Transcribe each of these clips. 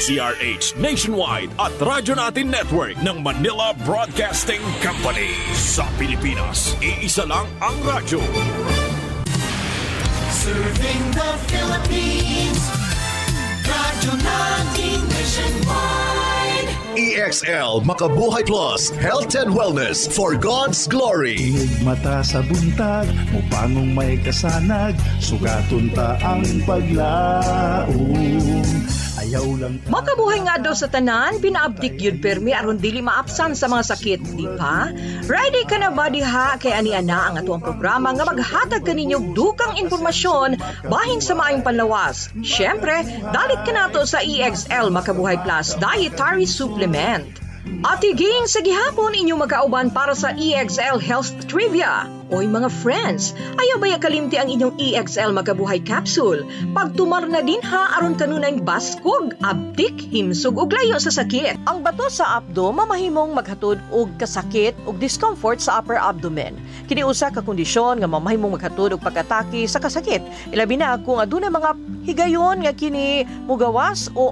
DZRH Nationwide at Radyo Natin Network ng Manila Broadcasting Company. Sa Pilipinas, iisa lang ang radyo. Serving the Philippines, Radyo Natin Nationwide. EXL Makabuhay Plus, Health and Wellness for God's Glory. Tinig mata sa buntag, mupangong may kasanag, sugaton ta ang paglaom. Ayaw lang ta. Makabuhay nga daw sa tanan, pinaabdik yun permi aron dili maapsan sa mga sakit, di ba? Ready ka na ba diha kay ani-ana ang atuang programa nga maghatag kaninyo dukang informasyon bahin sa maayong panlawas. Syempre, dalit ka nato sa EXL Makabuhay Plus Dietary Supplement. At higing sa gihapon inyong magkauban para sa EXL Health Trivia. Oy mga friends, ayaw ba kalimti ang inyong EXL Makabuhay Capsule? Pagtumar na din ha aron kanunay baskog, abdik, himsog ug layo sa sakit. Ang bato sa abdo mamahimong maghatod og kasakit ug discomfort sa upper abdomen. Kini usa ka kondisyon nga mamahimong maghatod og pag-atake sa kasakit. Ilabi na kung adunay mga higayon nga kini mugawas o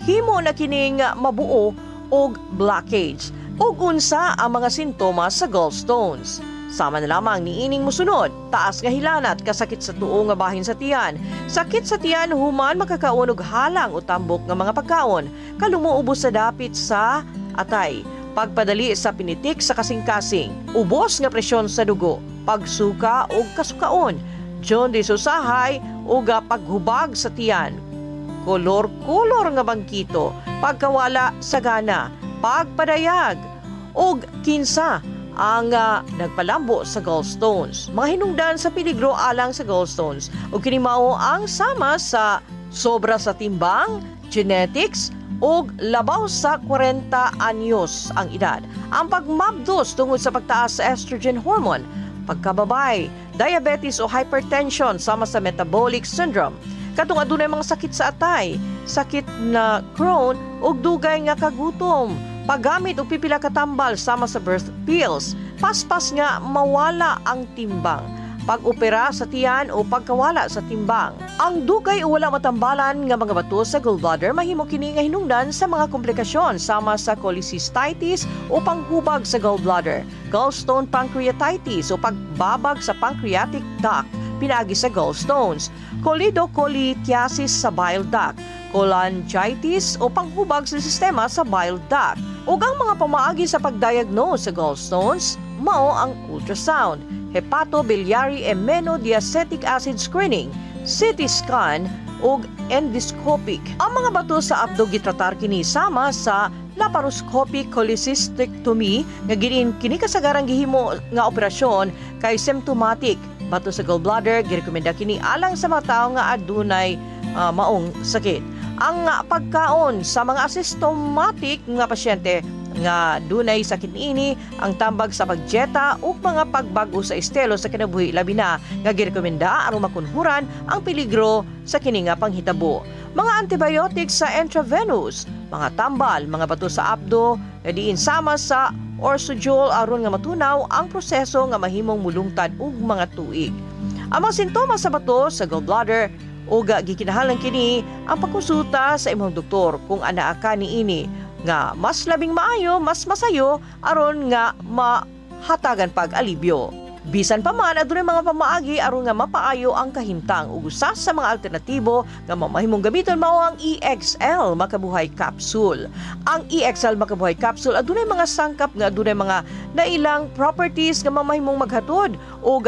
himo na kining mabuo og blockage ug unsa ang mga sintomas sa gallstones. Sama na lamang niining musunod, taas nga hilanat, kasakit sa tuo nga bahin sa tiyan, sakit sa tiyan human makakaon og halang o tambok nga mga pagkaon, kalumuubos sa dapit sa atay, pagpadali sa pinitik sa kasing-kasing, ubos nga presyon sa dugo, pagsuka o kasukaon, jaundice usahay o paghubag sa tiyan, kolor-kolor nga bangkito, pagkawala sa gana, pagpadayag, o kinsa ang nagpalambo sa gallstones. Mga hinungdan sa peligro alang sa gallstones o kinimao ang sama sa sobra sa timbang, genetics, o labaw sa 40 anyos ang edad. Ang pagmabdos tungod sa pagtaas sa estrogen hormone, pagkababay, diabetes o hypertension sama sa metabolic syndrome, katong adunay mga sakit sa atay, sakit na Crohn ug dugay nga kagutom, paggamit og pipila ka tambal sama sa birth pills, paspas nga mawala ang timbang, pag-opera sa tiyan o pagkawala sa timbang. Ang dugay o wala matambalan nga mga bato sa gallbladder mahimo kini nga hinungdan sa mga komplikasyon sama sa cholecystitis o panghubag sa gallbladder, gallstone pancreatitis o pagbabag sa pancreatic duct pinaagi sa gallstones, choledocholitis sa bile duct, cholangitis o panghubag sa sistema sa bile duct. Ug ang mga pamaagi sa pagdiagnose sa gallstones mao ang ultrasound, hepatobiliary immunodiacetic acid screening, CT scan ug endoscopic. Ang mga bato sa abdo gitratar kini sama sa laparoscopic cholecystectomy nga kini kasagarang gihimo nga operasyon kay symptomatic bato sa gallbladder. Girekomenda kini alang sa mga tawo nga adunay maong sakit. Ang pagkaon sa mga asymptomatic nga pasyente nga dunay sakit niini, ang tambag sa pagjeta ug mga pagbago sa estilo sa kinabuhi labi na nga girekomenda aron makunhuran ang peligro sa kini nga panghitabo. Mga antibiotics sa intravenous, mga tambal, mga bato sa abdo nga diin sama sa Orsodyol aron nga matunaw ang proseso nga mahimong mulungtad ug mga tuig. Ang mga sintomas sa bato sa gallbladder o gikinahanglan kini ang pagkonsulta sa imong doktor kung anaa ka niini nga mas labing maayo, mas masayo aron nga mahatagan pag-alibyo. Bisan pa man adunay mga pamaagi aron nga mapaayo ang kahimtang ug usa sa mga alternatibo nga mamahimong gamiton mao ang EXL Makabuhay Capsule. Ang EXL Makabuhay Capsule adunay mga sangkap nga adunay mga nailang properties nga mamahimong maghatod o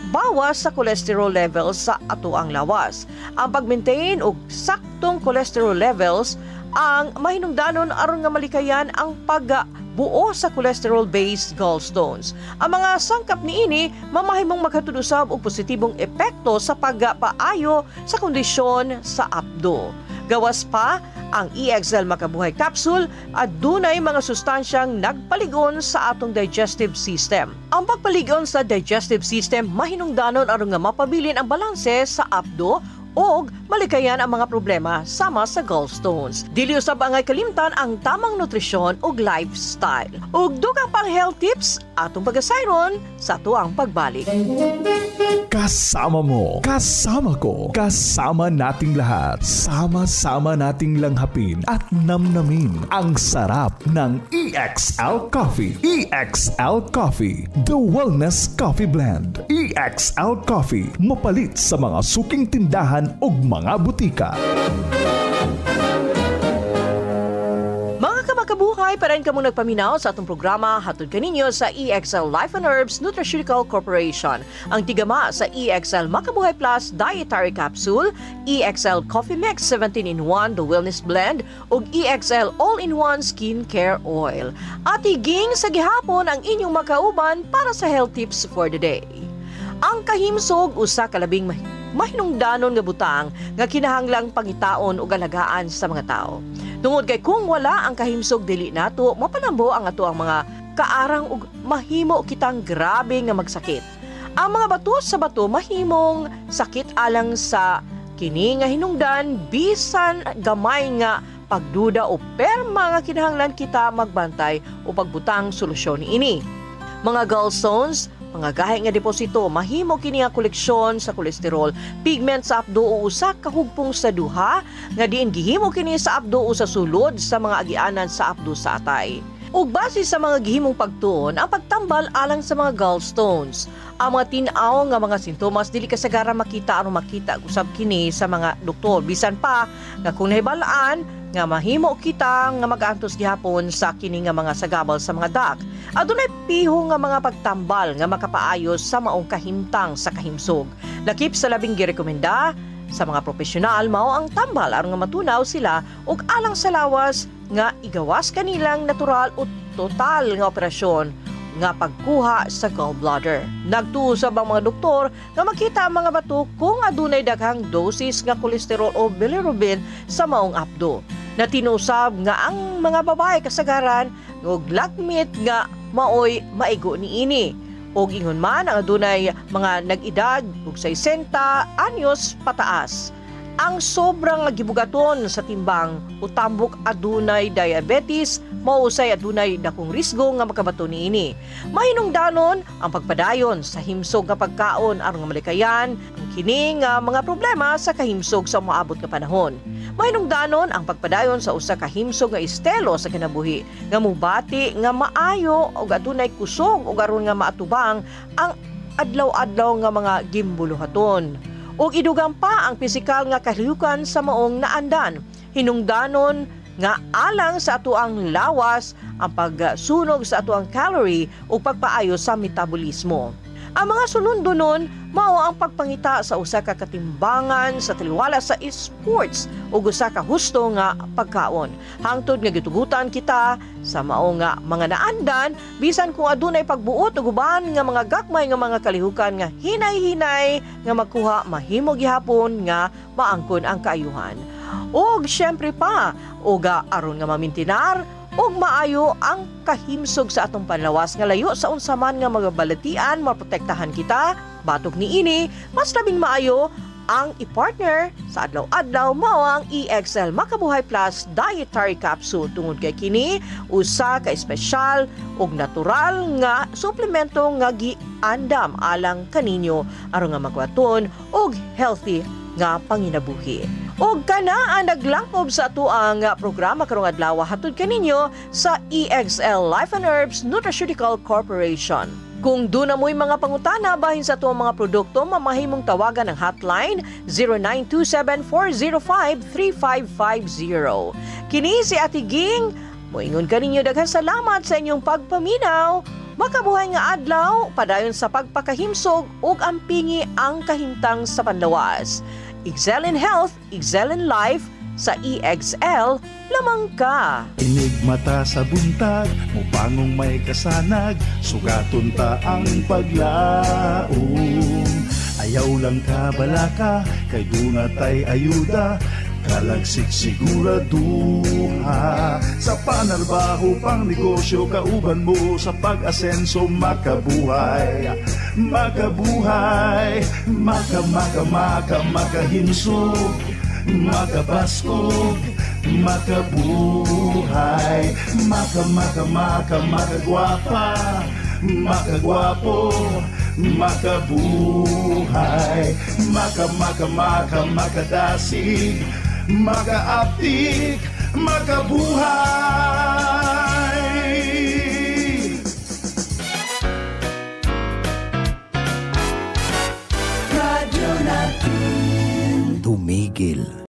bawas sa cholesterol levels sa atoang lawas. Ang pag-maintain og saktong cholesterol levels ang mahinungdanon aron nga malikayan ang pagbuo sa cholesterol-based gallstones. Ang mga sangkap niini mamahimong maghatod usab og positibong epekto sa pagpaayo sa kondisyon sa abdo. Gawas pa, ang EXL Makabuhay Capsule adunay mga sustansyang nagpaligon sa atong digestive system. Ang pagpaligon sa digestive system mahinungdanon aron nga mapabilin ang balanse sa abdo og malikayan ang mga problema sama sa gallstones. Dili usab angay kalimtan ang tamang nutrisyon ug lifestyle. Ug dugang pang health tips atong pagasayron sa tuang pagbalik. Kasama mo, kasama ko, kasama nating lahat. Sama-sama nating langhapin at namnamin ang sarap ng EXL Coffee. EXL Coffee, the wellness coffee blend. EXL Coffee, mapalit sa mga suking tindahan ug mga butika. Kabuhay, parain ka mong nagpaminaw sa atong programa hatod kaninyo sa EXL Life and Herbs Nutraceutical Corporation. Ang tigama sa EXL Makabuhay Plus Dietary Capsule, EXL Coffee Mix 17-in-1 The Wellness Blend ug EXL All-in-1 Skin Care Oil. At higing sa gihapon ang inyong makauban para sa health tips for the day. Ang kahimsog usa ka labing mahinungdanon nga butang nga kinahanglang pangitaon ug alagaan sa mga tao. Tungod kay kung wala ang kahimsog dili nato, mapalambo ang ato ang mga kaarang ug mahimo kitang grabe nga magsakit. Ang mga bato sa bato mahimong sakit alang sa kini nga hinungdan bisan gamay nga pagduda o perma nga kinahanglan kita magbantay o pagbutang solusyon ini. Mga gallstones, mga gahi nga deposito, mahimo kini nga koleksyon sa kolesterol, pigment sa abdo o usa ka hugpong sa duha, nga diin gihimo kini sa abdo o sa sulod sa mga agianan sa abdo sa atay. Ug base sa mga gihimong pagtuon, ang pagtambal alang sa mga gallstones. Ang mga tin-aw nga mga sintomas dili kasagara makita aron makita usab kini sa mga doktor. Bisan pa nga kung nahibalaan nga mahimo kita nga mag-antos gihapon sa kini nga mga sagabal sa mga dak. Adunay piho nga mga pagtambal nga makapaayos sa maong kahimtang sa kahimsog. Lakip sa labing girekomenda sa mga profesional mao ang tambal aron nga matunaw sila ug alang sa lawas nga igawas kanilang natural o total nga operasyon nga pagkuha sa gallbladder. Nagtuusab ang mga doktor nga makita ang mga bato kung adunay daghang dosis nga kolesterol o bilirubin sa maong abdo. Natinusab nga ang mga babae kasagaran og lagmit nga maoy maigo niini. Og ingon man ang adunay mga nag-edad og 60 anyos pataas. Ang sobrang gibugaton sa timbang o tambok adunay diabetes, mausay adunay dakong risgo nga makabato niini. Mahinungdanon ang pagpadayon sa himsog nga pagkaon aron nga malikayan ang kini nga mga problema sa kahimsog sa moabot nga panahon. Mahinungdanon ang pagpadayon sa usa ka himsog nga estilo sa kinabuhi nga mubati nga maayo og adunay kusog ug aron nga maatubang ang adlaw-adlaw nga mga gimbuluhaton. Ug idugang pa ang pisikal nga kahiyukan sa maong naandan. Hinungdanon nga alang sa atoang lawas ang pagsunog sa atoang calorie ug pagpaayo sa metabolismo. Ang mga sunundunon mao ang pagpangita sa usa ka katimbangan sa taliwala sa sports ug usa ka husto nga pagkaon. Hangtod nga gitugutan kita sa mao nga mga naandan bisan kung adunay pagbuot ug uban nga mga gakmay nga mga kalihukan nga hinay-hinay nga magkuha mahimo gihapon nga maangkon ang kaayuhan. Og syempre pa og aron nga mamintinar ug maayo ang kahimsog sa atong panlawas nga layo sa unsa man nga magabalatian maprotektahan kita. Batok niini, mas labing maayo ang i-partner sa adlaw-adlaw mao ang EXL Makabuhay Plus Dietary Capsule. Tungod kay kini usa ka espesyal ug natural nga suplemento nga giandam alang kaninyo aron nga magwaton og healthy nga panginabuhi. Og kana ang naglangkob sa atuang programa karong adlaw hatod kaninyo sa EXL Life and Herbs Nutraceutical Corporation. Kung doon na mo'y mga pangutana bahin sa atuang mga produkto, mamahimong tawagan ang hotline 0927-405-3550. Kini si Ate Ging, moingon kaninyo daghang salamat sa inyong pagpaminaw. Makabuhay nga adlaw, padayon sa pagpakahimsog ug ampingi ang kahimtang sa panlawas. Excel in Health, Excel in Life, sa EXL, lamang ka. Inigmata sa buntag, mupangong may kasanag, sugaton ta ang paglaom. Ayaw lang ka balaka, kay dunatay ayuda, kalagsik siguraduha. Sa panarbaho pang negosyo, kauban mo sa pag-asenso, makabuhay. Makabuhay, makahinsog, makabaskog, makabuhay, makagwapa, makagwapo, makabuhay, makadasig, makaaptik, makabuhay. Radyo natin. Tumigil